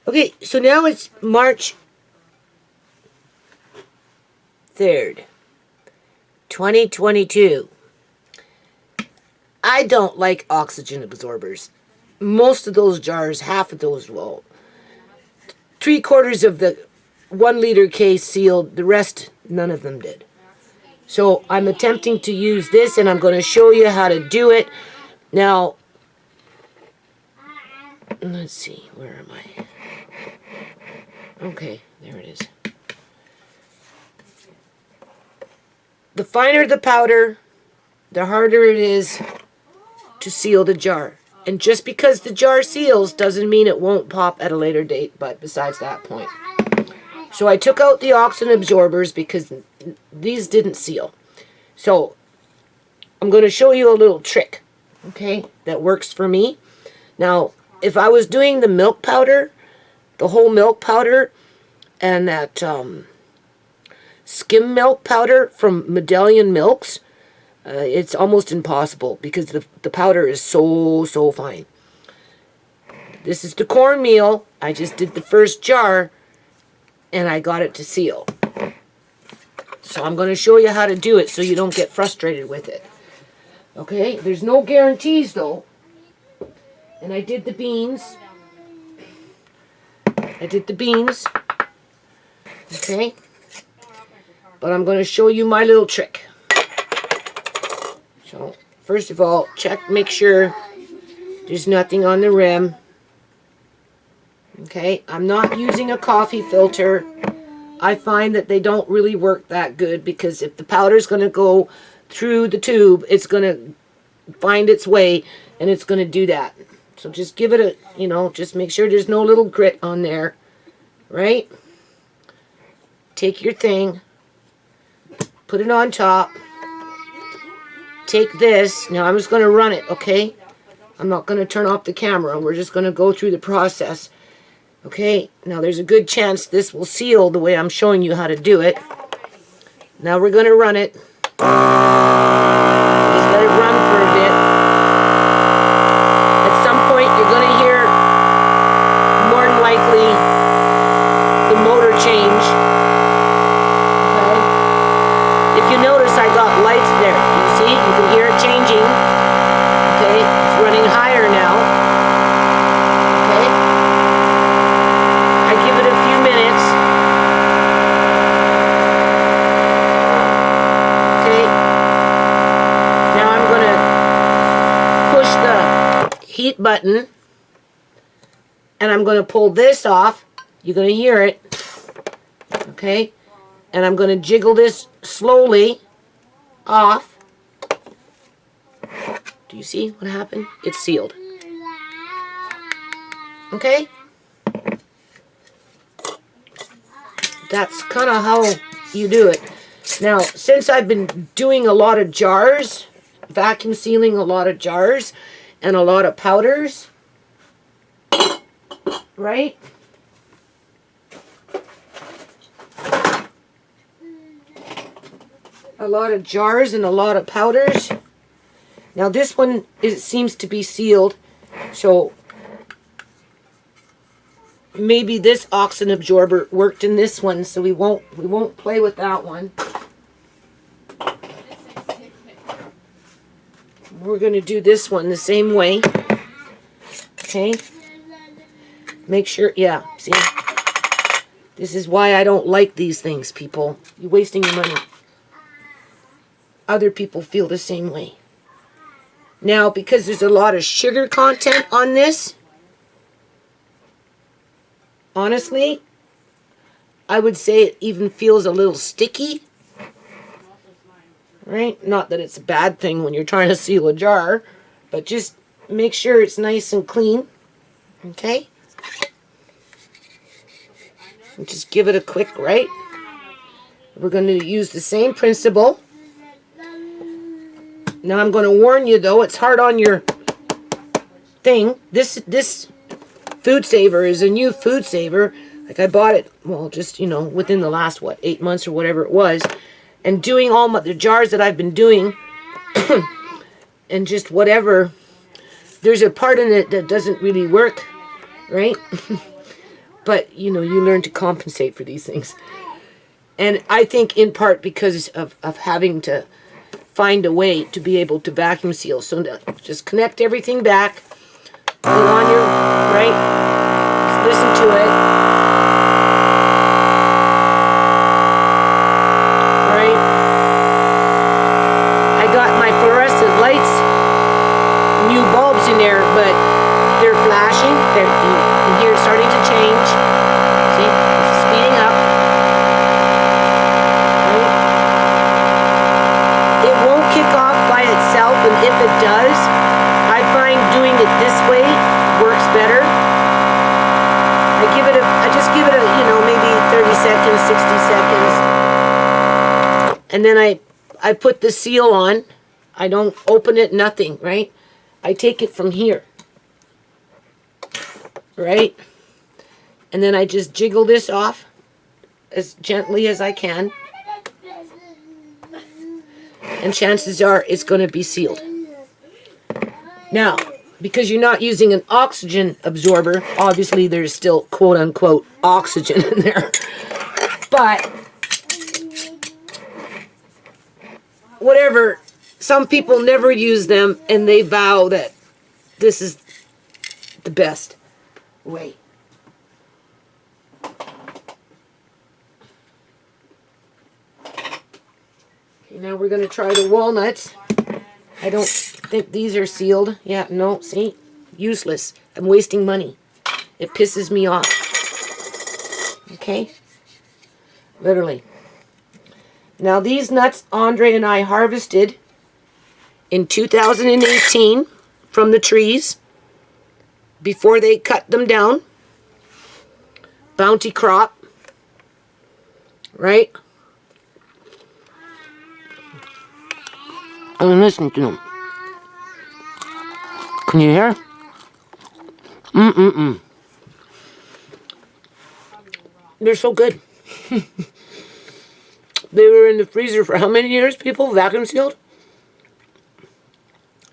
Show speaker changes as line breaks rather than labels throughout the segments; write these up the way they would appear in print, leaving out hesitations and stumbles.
Okay, so now it's March 3rd, 2022. I don't like oxygen absorbers. Most of those jars, half of those, well, 3/4 of the 1 liter case sealed, the rest, none of them did. So I'm attempting to use this, and I'm going to show you how to do it. Now, let's see, where am I? Okay, there it is. The finer the powder, the harder it is to seal the jar. And just because the jar seals doesn't mean it won't pop at a later date, but besides that point. So I took out the oxygen absorbers because these didn't seal. So I'm going to show you a little trick, okay, that works for me. Now, if I was doing the milk powder, the whole milk powder, and that skim milk powder from Medallion Milks, it's almost impossible because the powder is so fine. This is the cornmeal. I just did the first jar, and I got it to seal. So I'm going to show you how to do it so you don't get frustrated with it. Okay, there's no guarantees though. And I did the beans. Okay. But I'm going to show you my little trick. So, first of all, make sure there's nothing on the rim. Okay, I'm not using a coffee filter. I find that they don't really work that good because if the powder's going to go through the tube, it's going to find its way and it's going to do that. So just give it a, just make sure there's no little grit on there, right? Take your thing, put it on top. Take this. Now I'm just going to run it, okay? I'm not going to turn off the camera. We're just going to go through the process. Okay, now there's a good chance this will seal the way I'm showing you how to do it. Now we're going to run it. Just let it run for a bit. At some point you're going to hear, more than likely, the motor change. Okay? If you notice, I got lights there. You see? You can hear it changing. Okay? It's running higher now. Heat button, and I'm going to pull this off. You're going to hear it, okay? And I'm going to jiggle this slowly off. Do you see what happened? It's sealed. Okay? That's kind of how you do it. Now, since I've been doing a lot of jars, vacuum sealing a lot of jars, and a lot of powders, right? A lot of jars and a lot of powders. Now this one seems to be sealed, so maybe this oxygen absorber worked in this one, so we won't play with that one. We're going to do this one the same way. Okay? Make sure, yeah, see? This is why I don't like these things, people. You're wasting your money. Other people feel the same way. Now, because there's a lot of sugar content on this, honestly, I would say it even feels a little sticky. Right? Not that it's a bad thing when you're trying to seal a jar, but just make sure it's nice and clean. Okay? And just give it a quick, right? We're going to use the same principle. Now I'm going to warn you though, it's hard on your thing. This food saver is a new food saver. Like I bought it, well, just, within the last, 8 months or whatever it was. And doing all the jars that I've been doing, and just whatever, there's a part in it that doesn't really work, right? But, you know, you learn to compensate for these things. And I think in part because of having to find a way to be able to vacuum seal. So just connect everything back. Put on your, right? Just listen to it. Right? I got my fluorescent lights, new bulbs in there, but they're flashing. You can hear it starting to change. See? It's speeding up. Right? It won't kick off by itself, and if it does, I find doing it this way works better. I just give it a, you know, maybe 30 seconds, 60 seconds. And then I put the seal on. I don't open it, nothing, right? I take it from here. Right? And then I just jiggle this off as gently as I can. And chances are it's going to be sealed. Now, because you're not using an oxygen absorber, obviously there's still quote-unquote oxygen in there. But, whatever, some people never use them and they vow that this is the best way. Okay, now we're going to try the walnuts. I don't think these are sealed. Yeah, no, see? Useless. I'm wasting money. It pisses me off. Okay? Literally. Now these nuts Andre and I harvested in 2018 from the trees before they cut them down. Bounty crop. Right? I'm listening to them. Can you hear? They're so good. They were in the freezer for how many years, people? Vacuum sealed?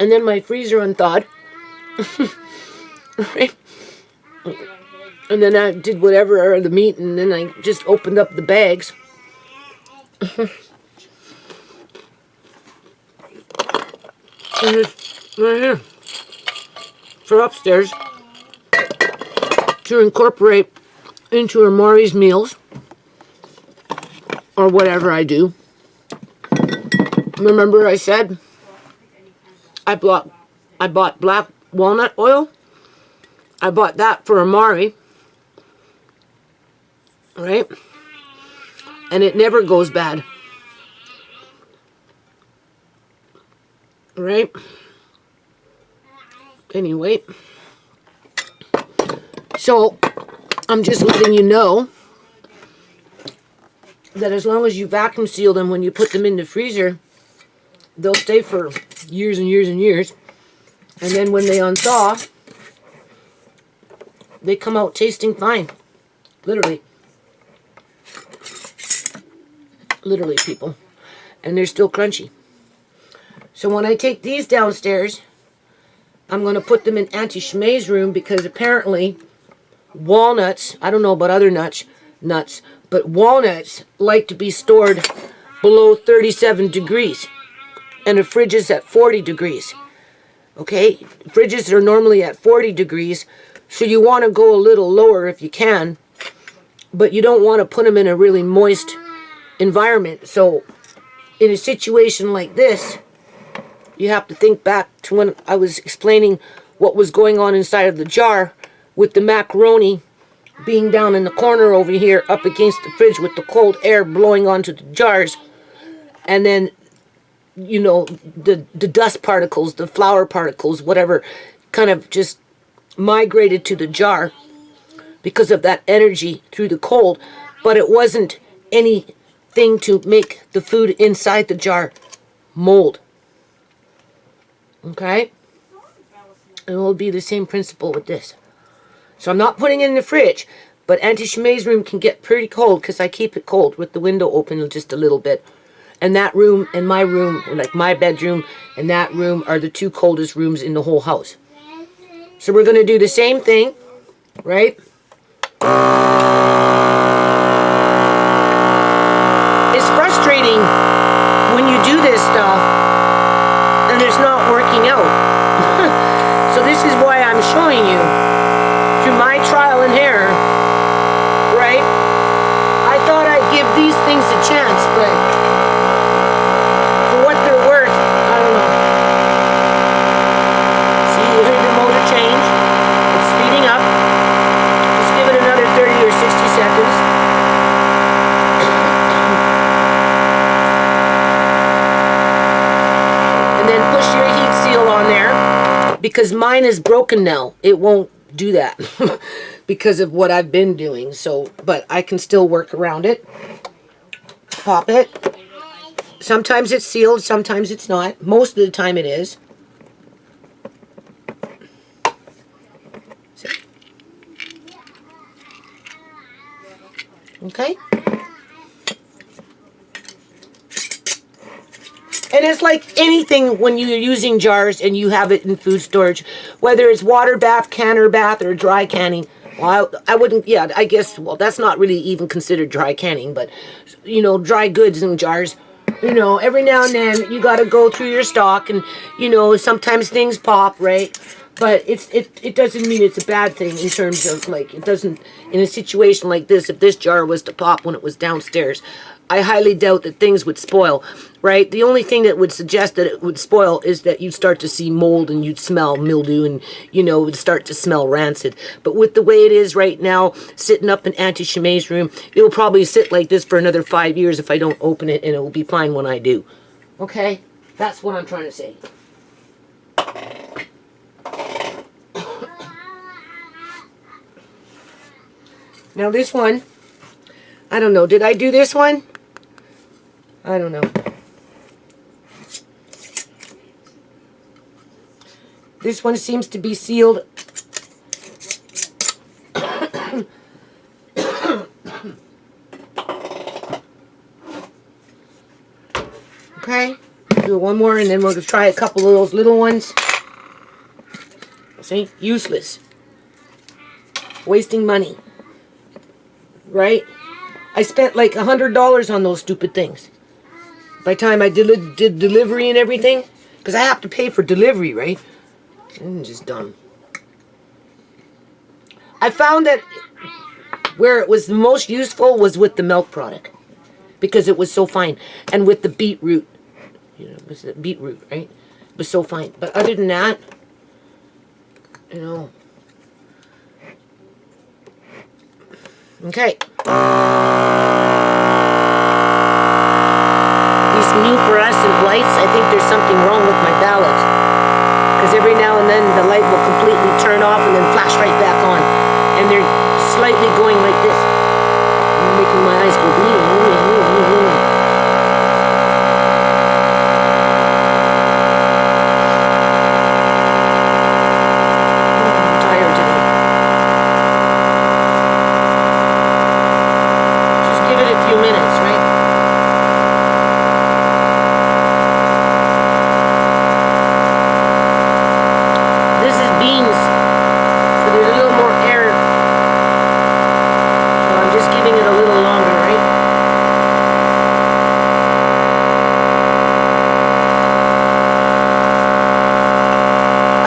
And then my freezer unthawed. Right? And then I did whatever, the meat, and then I just opened up the bags. And it's right here for upstairs to incorporate into Amari's meals or whatever I do. Remember I said I bought black walnut oil. I bought that for Amari, right? And it never goes bad. Right? Anyway. So, I'm just letting you know that as long as you vacuum seal them when you put them in the freezer, they'll stay for years and years and years. And then when they unthaw, they come out tasting fine. Literally. Literally, people. And they're still crunchy. So when I take these downstairs, I'm going to put them in Auntie Shmei's room because apparently walnuts, I don't know about other nuts, but walnuts like to be stored below 37 degrees. And the fridge is at 40 degrees. Okay? Fridges are normally at 40 degrees, so you want to go a little lower if you can, but you don't want to put them in a really moist environment. So in a situation like this, you have to think back to when I was explaining what was going on inside of the jar with the macaroni being down in the corner over here up against the fridge with the cold air blowing onto the jars. And then, you know, the dust particles, the flour particles, whatever, kind of just migrated to the jar because of that energy through the cold. But it wasn't anything to make the food inside the jar mold. Okay? And it will be the same principle with this. So I'm not putting it in the fridge, but Auntie Shmei's room can get pretty cold because I keep it cold with the window open just a little bit. And that room and my room, like my bedroom and that room, are the two coldest rooms in the whole house. So we're going to do the same thing, right? It's frustrating when you do this stuff and it's not working out. So this is why I'm showing you through my trial and error, right? I thought I'd give these things a chance, but for what they're worth, I don't know. See, you hear the motor change? It's speeding up. Just give it another 30 or 60 seconds. And then push your heat seal on there, because mine is broken now. It won't do that because of what I've been doing. So, but I can still work around it. Pop it. Sometimes it's sealed, sometimes it's not. Most of the time it is. Okay. And it's like anything when you're using jars and you have it in food storage, whether it's water bath, canner bath, or dry canning. Well, I wouldn't, yeah, I guess, well, that's not really even considered dry canning, but, you know, dry goods in jars. You know, every now and then you got to go through your stock, and, you know, sometimes things pop, right? But it doesn't mean it's a bad thing in terms of, like, it doesn't, in a situation like this, if this jar was to pop when it was downstairs, I highly doubt that things would spoil, right? The only thing that would suggest that it would spoil is that you'd start to see mold and you'd smell mildew and, you know, it would start to smell rancid. But with the way it is right now, sitting up in Auntie Shimei's room, it'll probably sit like this for another 5 years if I don't open it, and it will be fine when I do. Okay? That's what I'm trying to say. Now this one, I don't know. Did I do this one? I don't know. This one seems to be sealed. Okay. Do one more and then we'll try a couple of those little ones. See? Useless. Wasting money. Right? I spent like $100 on those stupid things. By the time I did delivery and everything, because I have to pay for delivery, right? I'm just dumb. I found that where it was the most useful was with the milk product, because it was so fine, and with the beetroot. You know, it was the beetroot, right? It was so fine. But other than that, you know. Okay. These new fluorescent lights, I think there's something wrong with my ballot. Because every now and then the light will completely turn off and then flash right back on. And they're slightly going like this. Making my eyes go bleeding. I'm tired today. Just give it a few minutes, right? This is beans, so there's a little more air. So I'm just giving it a little longer, right?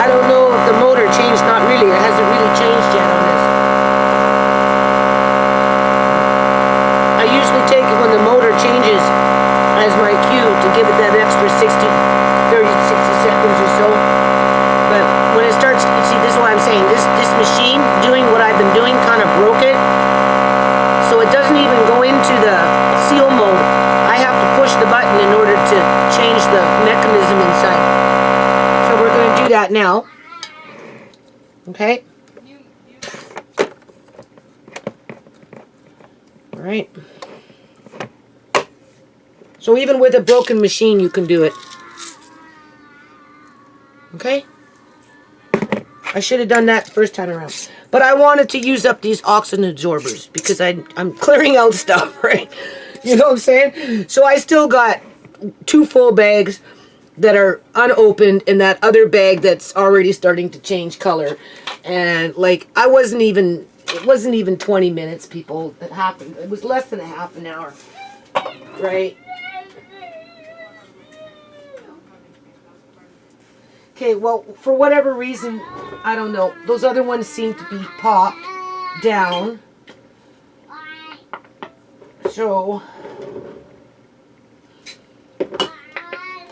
I don't know if the motor changed, not really. It hasn't really changed yet on this. I usually take it when the motor changes as my cue to give it that extra 30, 60 seconds or so. But when it starts, you see, this is what I'm saying. This machine doing what I've been doing kind of broke it. So it doesn't even go into the seal mode. I have to push the button in order to change the mechanism inside. So we're going to do that now. Okay. All right. So even with a broken machine, you can do it. Okay. I should have done that the first time around. But I wanted to use up these oxygen absorbers because I'm clearing out stuff, right? You know what I'm saying? So I still got 2 full bags that are unopened and that other bag that's already starting to change color. And like, I wasn't even it wasn't even 20 minutes, people. It happened. It was less than a half an hour, right? Okay, well, for whatever reason, I don't know. Those other ones seem to be popped down. So,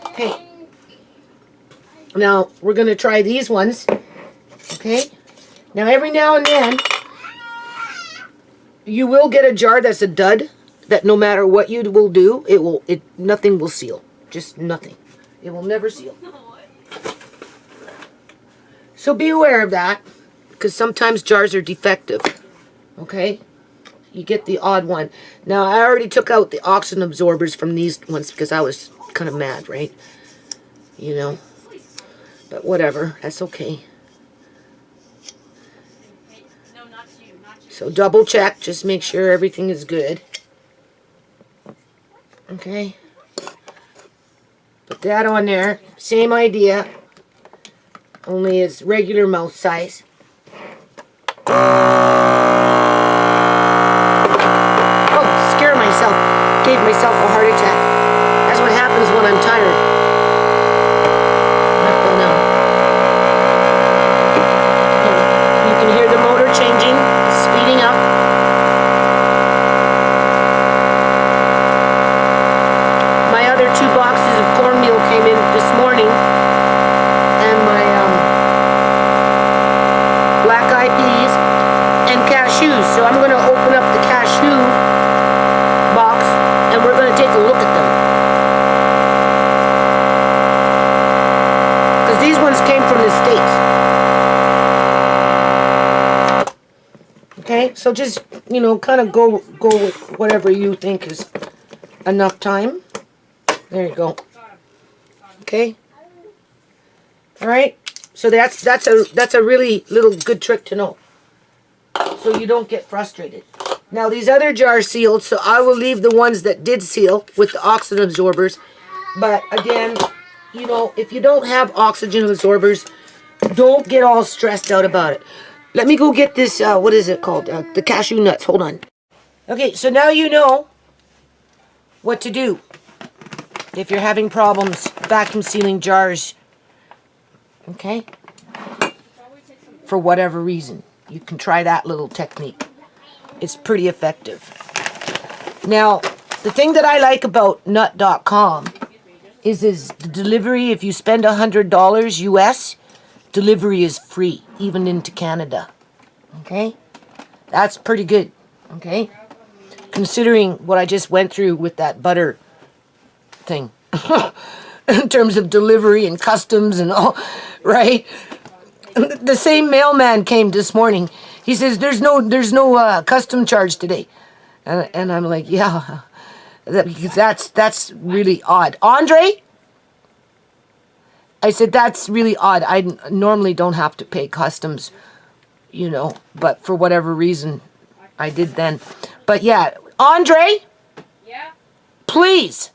okay. Now, we're going to try these ones. Okay. Now, every now and then, you will get a jar that's a dud, that no matter what you will do, nothing will seal. Just nothing. It will never seal. So be aware of that, because sometimes jars are defective. Okay? You get the odd one. Now, I already took out the oxygen absorbers from these ones because I was kind of mad, right? You know? But whatever. That's okay. So double check. Just make sure everything is good. Okay? Put that on there. Same idea. Only it's regular mouth size. Gave myself a heart attack. That's what happens when I'm tired. You can hear the motor changing, speeding up. My other 2 boxes of cornmeal came in this morning, and my black-eyed peas and cashews. So I'm going to open up the cashew box, and we're going to take a look at them. Because these ones came from the States. Okay, so just, you know, kind of go with whatever you think is enough time. There you go. Okay. All right. So that's a really little good trick to know, so you don't get frustrated. Now, these other jars sealed, so I will leave the ones that did seal with the oxygen absorbers. But again, you know, if you don't have oxygen absorbers, don't get all stressed out about it. Let me go get this, what is it called? The cashew nuts. Hold on. Okay, so now you know what to do if you're having problems vacuum sealing jars. Okay? For whatever reason, you can try that little technique. It's pretty effective. Now, the thing that I like about nut.com is the delivery. If you spend $100 US, delivery is free, even into Canada. Okay? That's pretty good. Okay? Considering what I just went through with that butter thing. In terms of delivery and customs and all, right? The same mailman came this morning. He says, there's no custom charge today. And I'm like, yeah, because that's really odd. Andre? I said, that's really odd. I normally don't have to pay customs, you know, but for whatever reason, I did then. But yeah, Andre? Yeah? Please.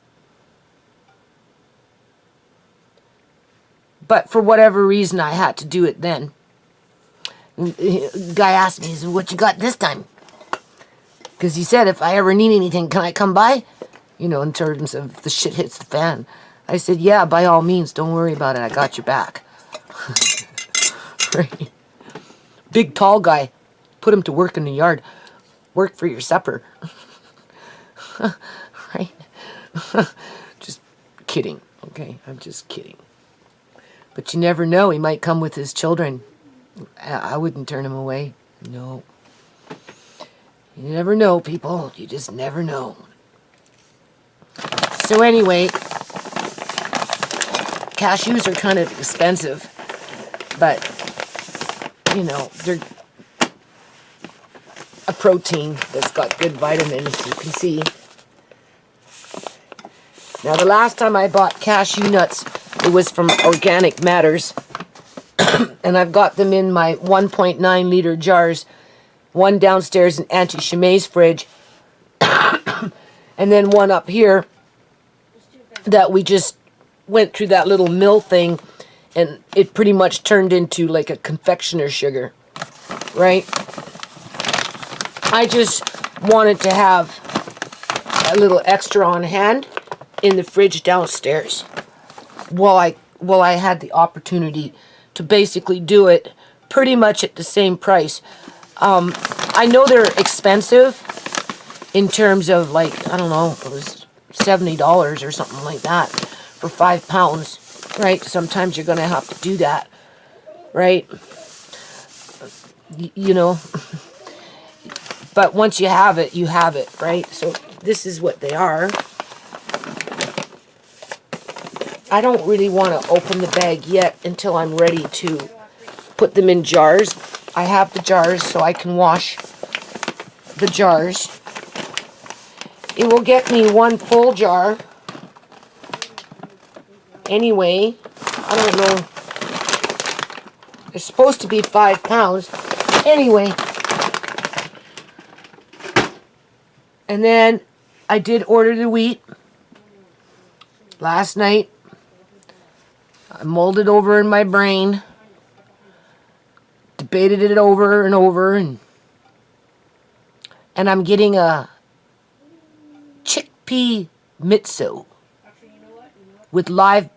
But for whatever reason, I had to do it then. The guy asked me, he said, what you got this time? Because he said, if I ever need anything, can I come by? You know, in terms of the shit hits the fan. I said, yeah, by all means, don't worry about it. I got your back. Right? Big, tall guy. Put him to work in the yard. Work for your supper. Right? Just kidding, okay? I'm just kidding. But you never know. He might come with his children. I wouldn't turn him away. No. You never know, people. You just never know. So anyway, cashews are kind of expensive. But, you know, they're a protein that's got good vitamins, you can see. Now, the last time I bought cashew nuts, it was from Organic Matters. And I've got them in my 1.9 liter jars. One downstairs in Auntie Shemay's fridge. And then one up here that we just went through that little mill thing. And it pretty much turned into like a confectioner sugar. Right? I just wanted to have a little extra on hand in the fridge downstairs while I had the opportunity to basically do it pretty much at the same price. I know they're expensive in terms of, like, I don't know, it was $70 or something like that for 5 pounds, right? Sometimes you're going to have to do that, right? You know, but once you have it, right? So this is what they are. I don't really want to open the bag yet until I'm ready to put them in jars. I have the jars so I can wash the jars. It will get me one full jar. Anyway, I don't know. It's supposed to be 5 pounds. Anyway. And then I did order the wheat last night. I mulled it over in my brain. Debated it over and over. And I'm getting a chickpea mitsu with live,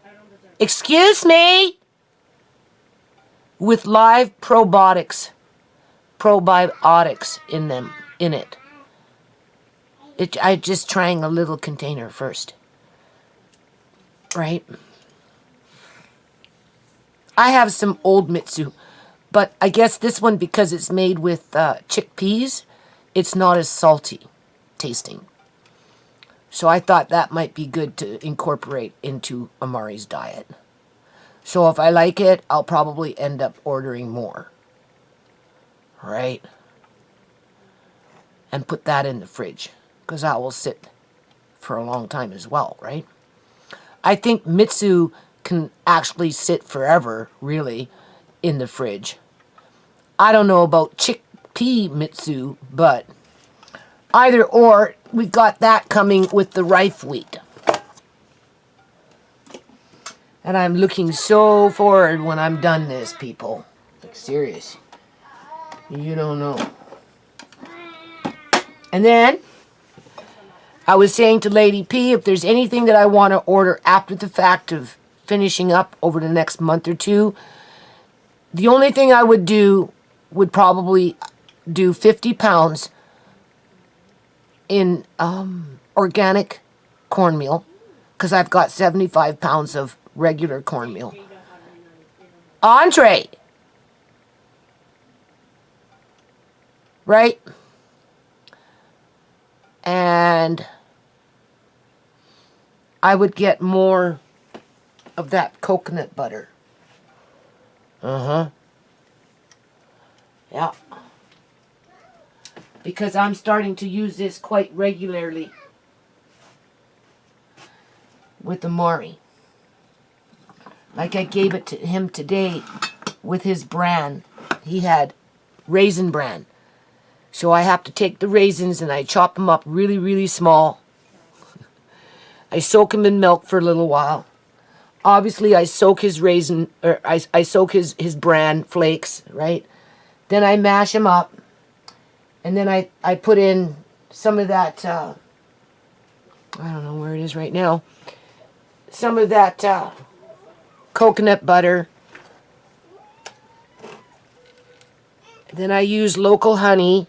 excuse me, with live probiotics in it. I'm just trying a little container first, right? I have some old mitsu, but I guess this one, because it's made with chickpeas, it's not as salty tasting. So I thought that might be good to incorporate into Amari's diet. So if I like it, I'll probably end up ordering more. Right? And put that in the fridge, because that will sit for a long time as well, right? I think mitsu can actually sit forever, really, in the fridge. I don't know about chickpea mitsu, but either or, we got that coming with the rife wheat. And I'm looking so forward when I'm done this, people. Like, serious. You don't know. And then, I was saying to Lady P, if there's anything that I want to order after the fact of finishing up over the next month or two, the only thing I would do would probably do 50 pounds in organic cornmeal, because I've got 75 pounds of regular cornmeal. Andre! Right? And I would get more of that coconut butter. Yeah. Because I'm starting to use this quite regularly with Amari. Like I gave it to him today with his bran. He had raisin bran. So I have to take the raisins and I chop them up really, really small. I soak them in milk for a little while. Obviously, I soak his raisin, or I soak his bran flakes, right? Then I mash them up. And then I put in some of that, I don't know where it is right now. Some of that coconut butter. Then I use local honey.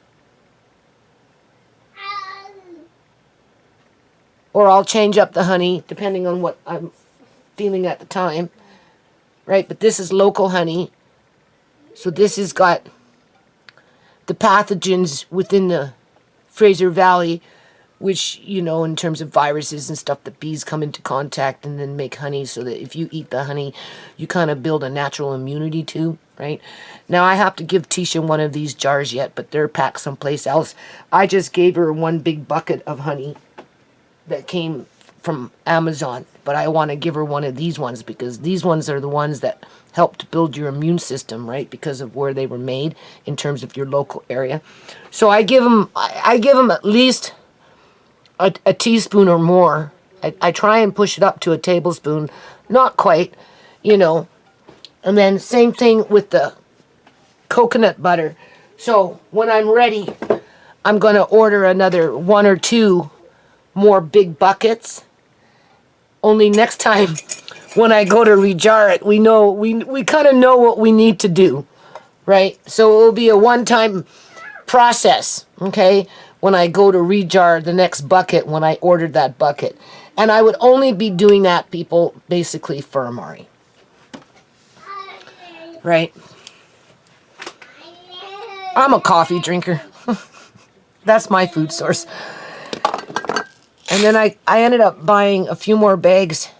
Or I'll change up the honey depending on what I'm feeling at the time. Right, but this is local honey. So this has got the pathogens within the Fraser Valley, which, you know, in terms of viruses and stuff, the bees come into contact and then make honey, so that if you eat the honey, you kind of build a natural immunity too, right? Now, I have to give Tisha one of these jars yet, but they're packed someplace else. I just gave her one big bucket of honey that came from Amazon, but I want to give her one of these ones, because these ones are the ones that help to build your immune system, right? Because of where they were made in terms of your local area. So I give them at least a teaspoon or more. I try and push it up to a tablespoon, not quite, you know. And then same thing with the coconut butter. So when I'm ready, I'm going to order another 1 or 2 more big buckets. Only next time when I go to rejar it, we kind of know what we need to do, right? So it will be a one-time process, okay? When I go to rejar the next bucket, when I ordered that bucket. And I would only be doing that, people, basically for Amari. Right? I'm a coffee drinker. That's my food source. And then I ended up buying a few more bags.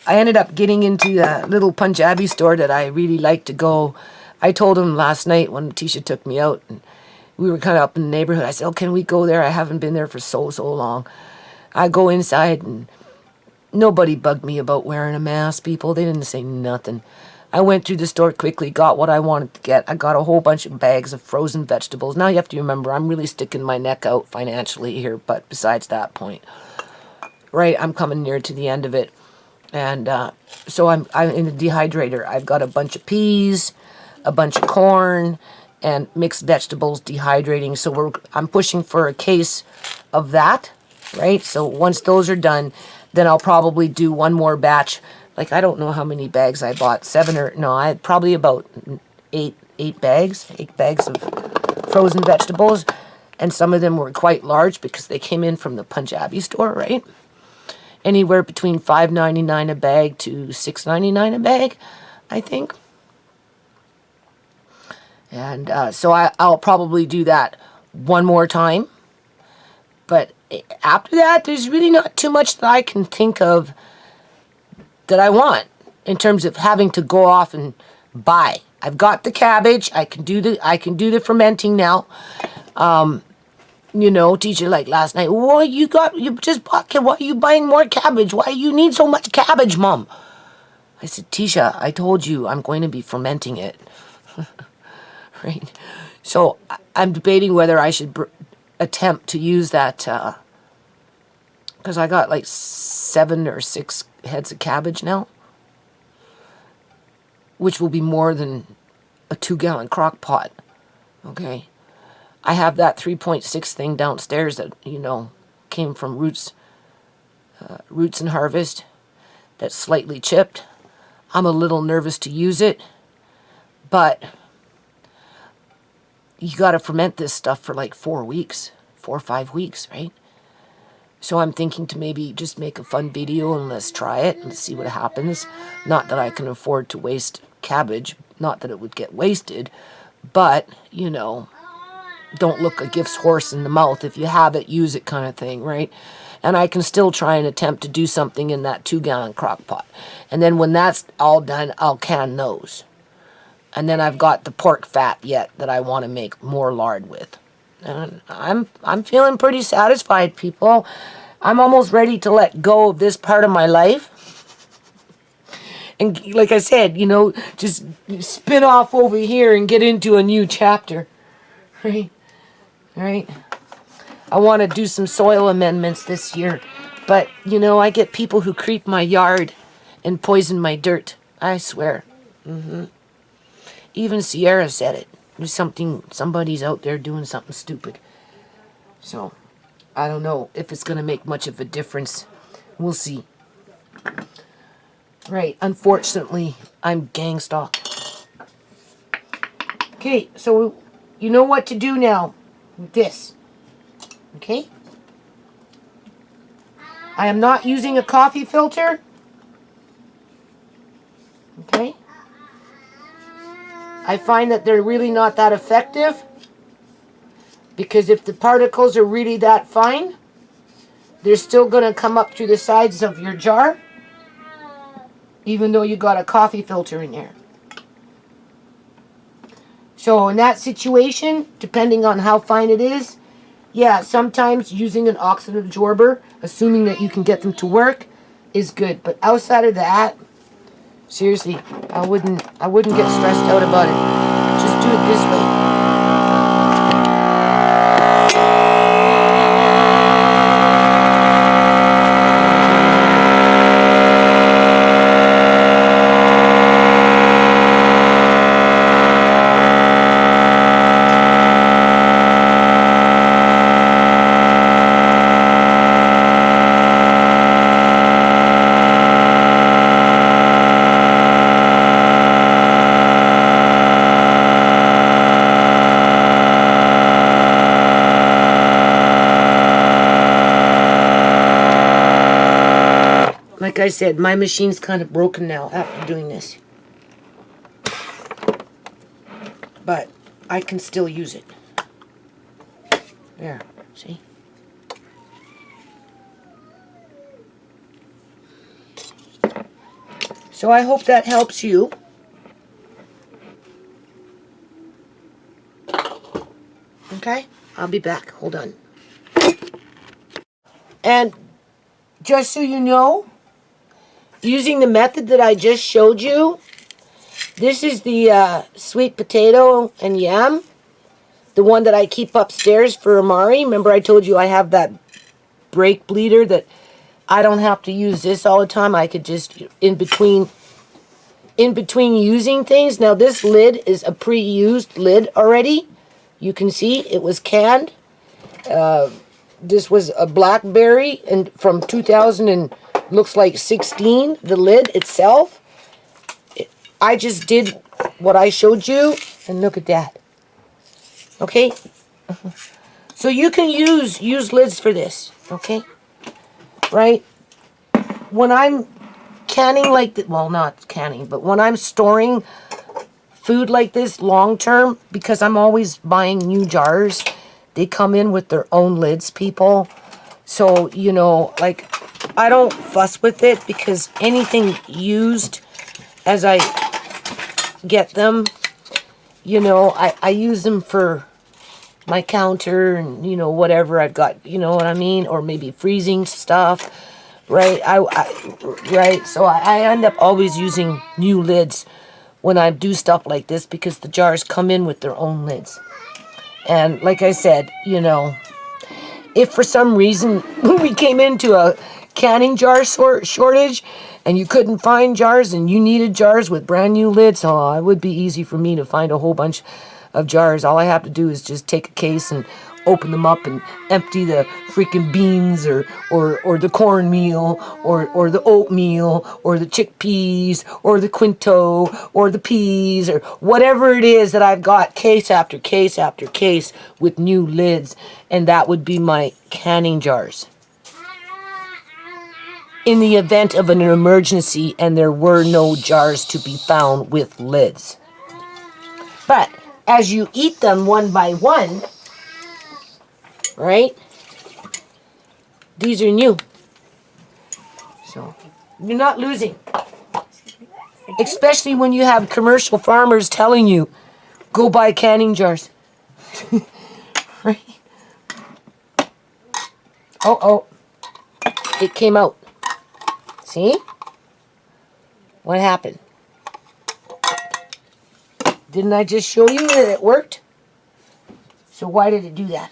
I ended up getting into that little Punjabi store that I really like to go. I told him last night when Tisha took me out, and we were kind of up in the neighborhood. I said, oh, can we go there? I haven't been there for so long. I go inside, and nobody bugged me about wearing a mask, people. They didn't say nothing. I went through the store quickly, got what I wanted to get. I got a whole bunch of bags of frozen vegetables. Now you have to remember, I'm really sticking my neck out financially here, but besides that point, right, I'm coming near to the end of it. And so I'm in the dehydrator. I've got a bunch of peas, a bunch of corn, and mixed vegetables dehydrating. So I'm pushing for a case of that, right? So once those are done, then I'll probably do one more batch. Like, I don't know how many bags I bought. I had probably about eight bags of frozen vegetables. And some of them were quite large because they came in from the Punjabi store, right? Anywhere between $5.99 a bag to $6.99 a bag, I think. And so I'll probably do that one more time. But after that, there's really not too much that I can think of that I want in terms of having to go off and buy. I've got the cabbage. I can do the fermenting now. Teacher, like last night, you just bought, why are you buying more cabbage? Why you need so much cabbage, Mom? I said, Tisha, I told you I'm going to be fermenting it. Right? So I'm debating whether I should attempt to use that, because I got like 7 or 6 heads of cabbage now, which will be more than a 2-gallon crock pot. Okay? I have that 3.6 thing downstairs that, came from Roots and Harvest, that's slightly chipped. I'm a little nervous to use it, but you got to ferment this stuff for like 4 or 5 weeks, right? So I'm thinking to maybe just make a fun video and let's try it and see what happens. Not that I can afford to waste cabbage, not that it would get wasted, but, don't look a gift's horse in the mouth. If you have it, use it, kind of thing, right? And I can still try and attempt to do something in that 2-gallon crock pot. And then when that's all done, I'll can those. And then I've got the pork fat yet that I want to make more lard with. And I'm feeling pretty satisfied, people. I'm almost ready to let go of this part of my life. And like I said, just spin off over here and get into a new chapter. Right? Right? I want to do some soil amendments this year. But, I get people who creep my yard and poison my dirt. I swear. Even Sierra said it. Somebody's out there doing something stupid. So, I don't know if it's going to make much of a difference. We'll see. Right, unfortunately, I'm gang stalked. Okay, so you know what to do now with this. Okay? I am not using a coffee filter. Okay? I find that they're really not that effective, because if the particles are really that fine, they're still going to come up through the sides of your jar, even though you got a coffee filter in there. So in that situation, depending on how fine it is, yeah, sometimes using an oxidant absorber, assuming that you can get them to work, is good. But outside of that, seriously, I wouldn't get stressed out about it. Just do it this way. like I said, my machine's kind of broken now after doing this. But I can still use it. There, see? So I hope that helps you. Okay? I'll be back. Hold on. And just so you know, using the method that I just showed you, this is the sweet potato and yam, the one that I keep upstairs for Amari. Remember I told you I have that brake bleeder that I don't have to use this all the time. I could just, in between using things. Now this lid is a pre-used lid already. You can see it was canned. This was a Blackberry and from 2000 and looks like 16, the lid itself. I just did what I showed you and look at that. Okay? So you can use lids for this, okay? Right? When I'm canning like that, well, not canning, but when I'm storing food like this long term, because I'm always buying new jars, they come in with their own lids, people. So, you know, like, I don't fuss with it because anything used as I get them, you know, I use them for my counter and, you know, whatever I've got, you know what I mean? Or maybe freezing stuff, right? Right? So I end up always using new lids when I do stuff like this because the jars come in with their own lids. And like I said, you know, if for some reason we came into a canning jar shortage and you couldn't find jars and you needed jars with brand new lids, oh, it would be easy for me to find a whole bunch of jars. All I have to do is just take a case and open them up and empty the freaking beans or the cornmeal or the oatmeal or the chickpeas or the quinto or the peas or whatever it is that I've got, case after case after case with new lids, and that would be my canning jars. In the event of an emergency and there were no jars to be found with lids. But as you eat them one by one, right? These are new. So you're not losing. Especially when you have commercial farmers telling you, go buy canning jars. Right? Oh, it came out. See? What happened? Didn't I just show you that it worked? So why did it do that?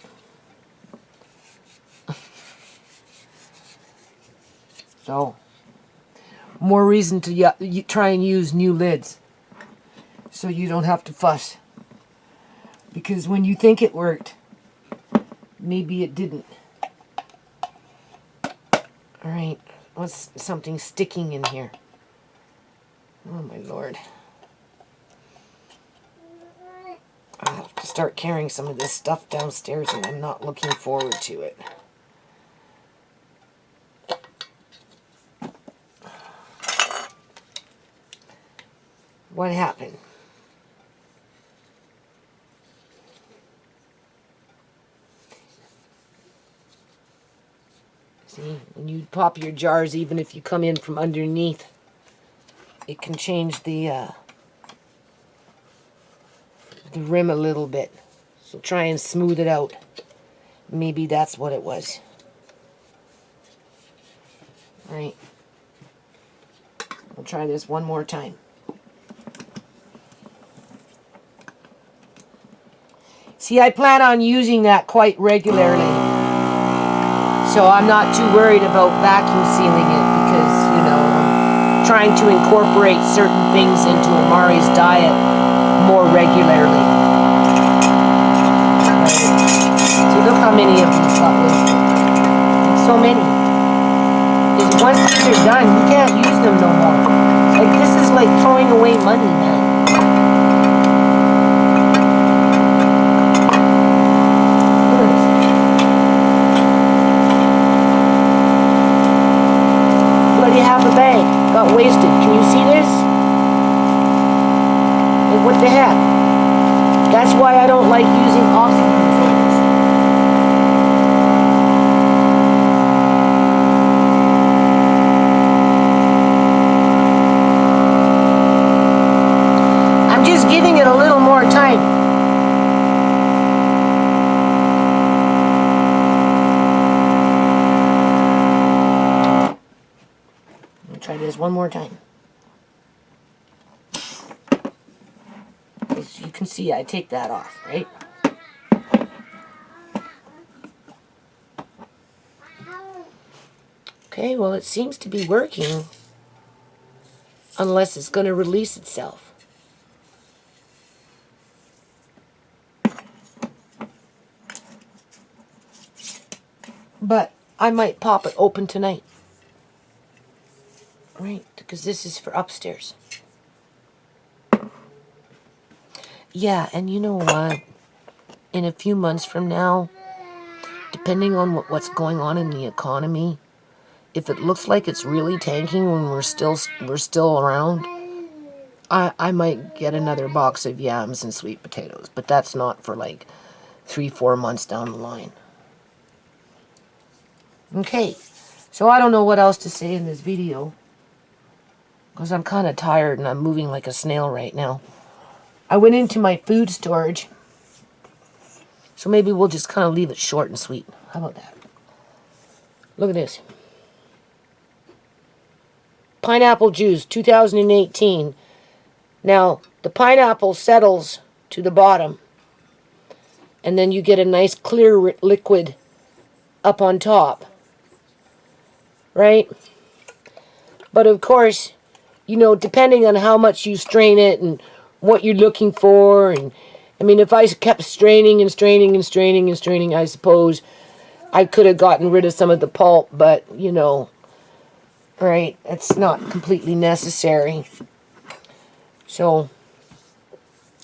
So, more reason to try and use new lids so you don't have to fuss. Because when you think it worked, maybe it didn't. Alright, what's something sticking in here? Oh my Lord. I'll have to start carrying some of this stuff downstairs and I'm not looking forward to it. What happened? See, when you pop your jars, even if you come in from underneath, it can change the rim a little bit. So try and smooth it out. Maybe that's what it was. Right. We'll try this one more time. See, I plan on using that quite regularly. So I'm not too worried about vacuum sealing it because, you know, I'm trying to incorporate certain things into Amari's diet more regularly. Right. See, look how many of these got wasted. So many. Because once these are done, you can't use them no more. Like, this is like throwing away money, man. got wasted. Can you see this? Like, what the heck? That's why I don't like using oxygen absorbers. I'm just giving it a little more time. Let me try this one more time. As you can see, I take that off, right? Okay, well, it seems to be working, unless it's going to release itself. But I might pop it open tonight. Right, because this is for upstairs. Yeah, and you know what? In a few months from now, depending on what's going on in the economy, if it looks like it's really tanking when we're still around, I might get another box of yams and sweet potatoes. But that's not for like 3-4 months down the line. Okay, so I don't know what else to say in this video, because I'm kind of tired and I'm moving like a snail right now. I went into my food storage, so maybe we'll just kind of leave it short and sweet. How about that? Look at this. Pineapple juice, 2018. Now, the pineapple settles to the bottom, and then you get a nice clear liquid up on top. Right? But of course, you know, depending on how much you strain it and what you're looking for, and I mean, if I kept straining and straining and straining and straining, I suppose I could have gotten rid of some of the pulp, but you know, right, it's not completely necessary. So,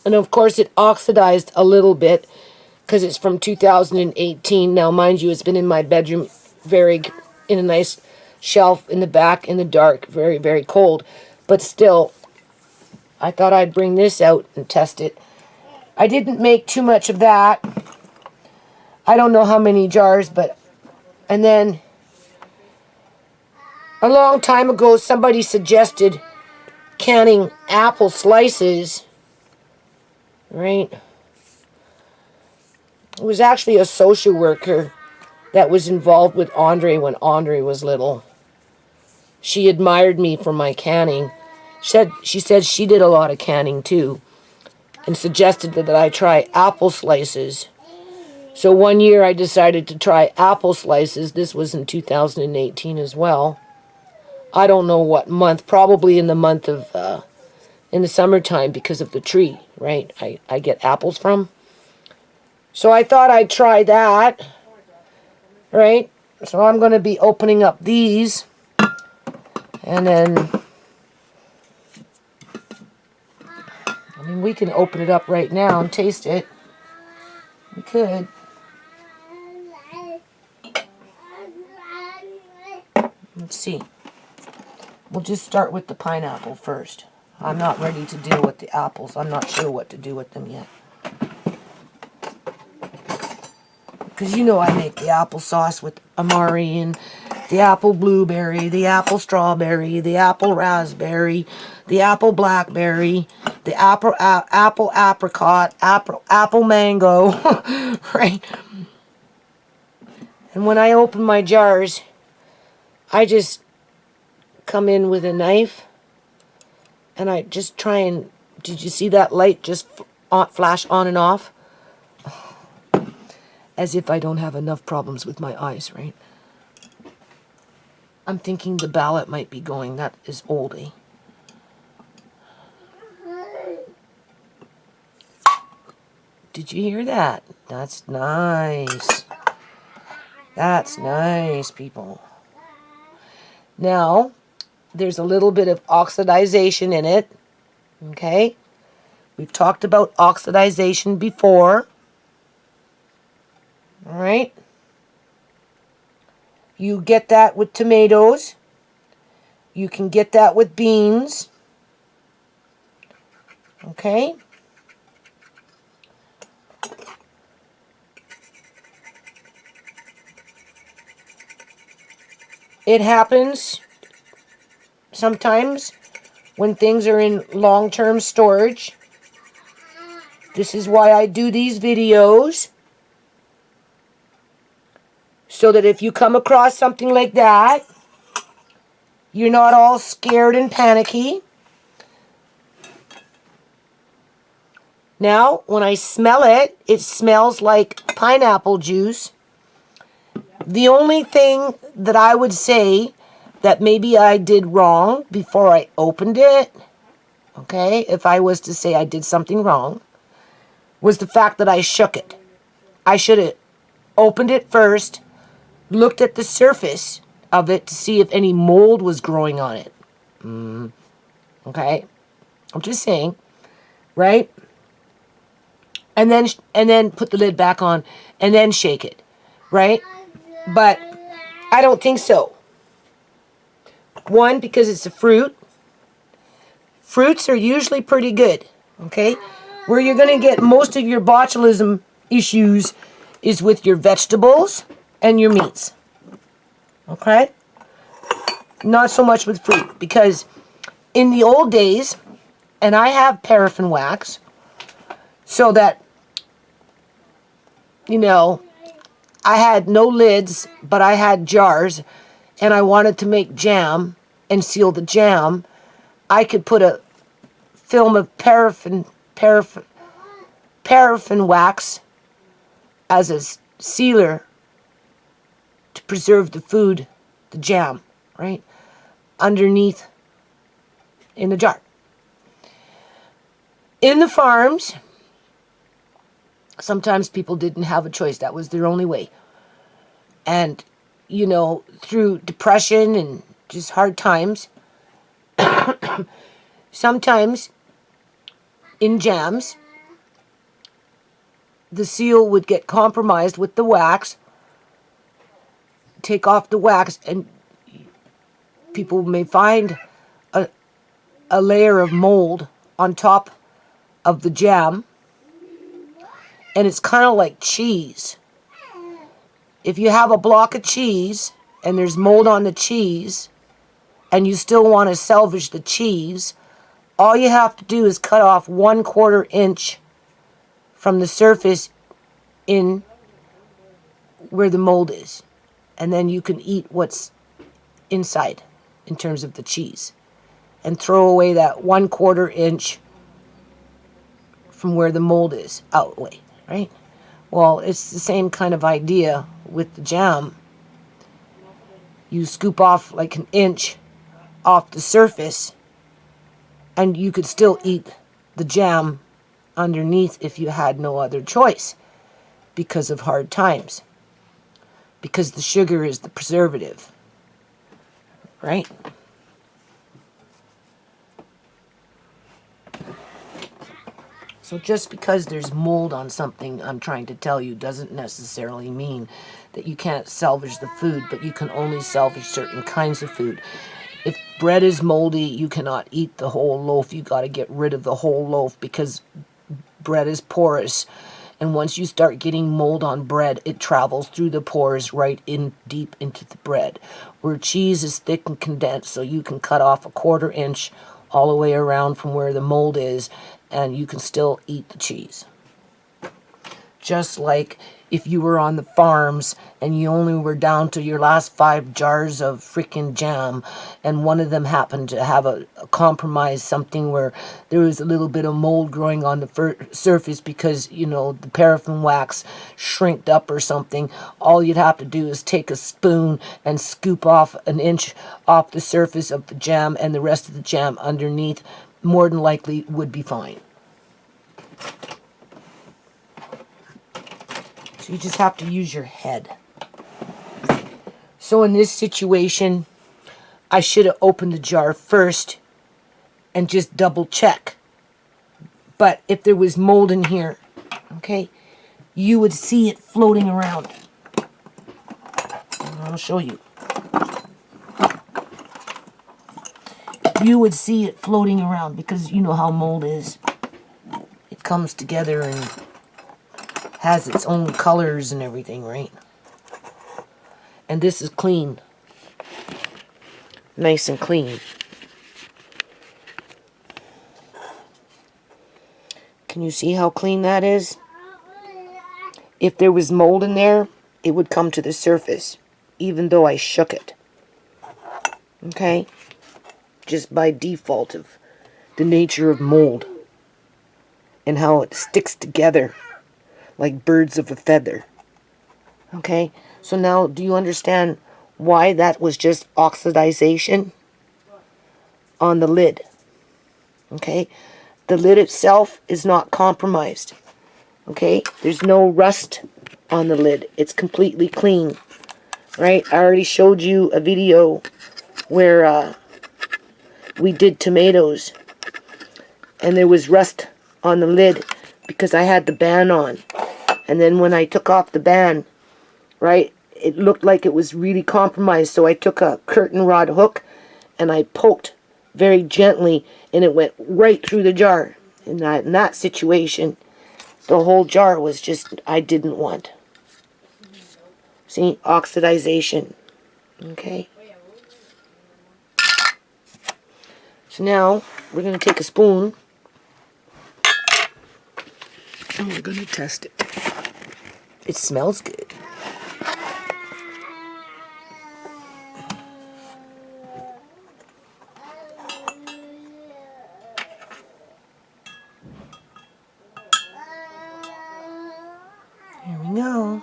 and of course it oxidized a little bit because it's from 2018. Now, mind you, it's been in my bedroom in a nice shelf in the back in the dark, very, very cold. But still, I thought I'd bring this out and test it. I didn't make too much of that. I don't know how many jars, but... And then, a long time ago, somebody suggested canning apple slices. Right? It was actually a social worker that was involved with Andre when Andre was little. She admired me for my canning. She said she did a lot of canning too, and suggested that I try apple slices. So one year I decided to try apple slices. This was in 2018 as well. I don't know what month, probably in the month of, in the summertime because of the tree, right? I get apples from. So I thought I'd try that, right? So I'm going to be opening up these, and then, I mean, we can open it up right now and taste it. We could. Let's see. We'll just start with the pineapple first. I'm not ready to deal with the apples. I'm not sure what to do with them yet. Because you know I make the applesauce with Amari and the apple blueberry, the apple strawberry, the apple raspberry, the apple blackberry, the apple apricot, apple mango, right? And when I open my jars, I just come in with a knife and I just try and, did you see that light just flash on and off? As if I don't have enough problems with my eyes, right? I'm thinking the ballot might be going. That is oldie. Did you hear that? That's nice. That's nice, people. Now, there's a little bit of oxidization in it. Okay? We've talked about oxidization before. All right? You get that with tomatoes. You can get that with beans. Okay? It happens sometimes when things are in long-term storage. This is why I do these videos. So that if you come across something like that, you're not all scared and panicky. Now, when I smell it, it smells like pineapple juice. The only thing that I would say that maybe I did wrong before I opened it, okay, if I was to say I did something wrong, was the fact that I shook it. I should have opened it first, looked at the surface of it to see if any mold was growing on it. Okay? I'm just saying, right? And then put the lid back on and then shake it, right? But I don't think so. One, because it's a fruit. Fruits are usually pretty good, okay? Where you're going to get most of your botulism issues is with your vegetables and your meats, okay? Not so much with fruit, because in the old days, and I have paraffin wax, so that, you know, I had no lids, but I had jars, and I wanted to make jam and seal the jam. I could put a film of paraffin wax as a sealer to preserve the food, the jam, right, underneath in the jar. In the farms, sometimes people didn't have a choice. That was their only way. And, you know, through depression and just hard times, sometimes in jams, the seal would get compromised with the wax, take off the wax, and people may find a layer of mold on top of the jam. And it's kind of like cheese. If you have a block of cheese and there's mold on the cheese and you still want to salvage the cheese, all you have to do is cut off 1/4 inch from the surface in where the mold is. And then you can eat what's inside in terms of the cheese. And throw away that 1/4 inch from where the mold is out way, right? Well, it's the same kind of idea with the jam. You scoop off like 1 inch off the surface, and you could still eat the jam underneath if you had no other choice because of hard times. Because the sugar is the preservative, right? So just because there's mold on something, I'm trying to tell you, doesn't necessarily mean that you can't salvage the food, but you can only salvage certain kinds of food. If bread is moldy, you cannot eat the whole loaf. You got to get rid of the whole loaf because bread is porous. And once you start getting mold on bread, it travels through the pores right in deep into the bread. Where cheese is thick and condensed, so you can cut off 1/4 inch all the way around from where the mold is, and you can still eat the cheese. Just like if you were on the farms and you only were down to your last 5 jars of freaking jam, and one of them happened to have a compromise, something where there was a little bit of mold growing on the surface because, you know, the paraffin wax shrinked up or something, all you'd have to do is take a spoon and scoop off 1 inch off the surface of the jam, and the rest of the jam underneath more than likely would be fine. So you just have to use your head. So in this situation, I should have opened the jar first and just double check. But if there was mold in here, okay, you would see it floating around. And I'll show you. you would see it floating around, because you know how mold is. It comes together and has its own colors and everything, right? And this is clean. Nice and clean. Can you see how clean that is? If there was mold in there, it would come to the surface, even though I shook it. Okay? Just by default of the nature of mold and how it sticks together like birds of a feather. Okay? So now, do you understand why that was just oxidization on the lid? Okay? The lid itself is not compromised. Okay? There's no rust on the lid. It's completely clean. Right? I already showed you a video where we did tomatoes and there was rust on the lid because I had the band on. And then when I took off the band, right, it looked like it was really compromised. So I took a curtain rod hook and I poked very gently and it went right through the jar. In that situation, the whole jar was just, I didn't want. See, oxidization. Okay. So now we're going to take a spoon and we're going to test it. It smells good. Here we go.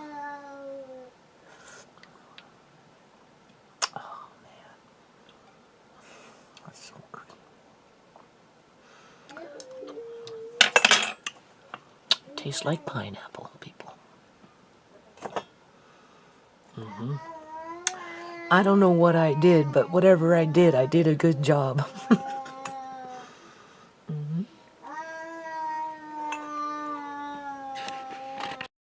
Oh man, that's so good. Tastes like pineapple, people. I don't know what I did, but whatever I did a good job.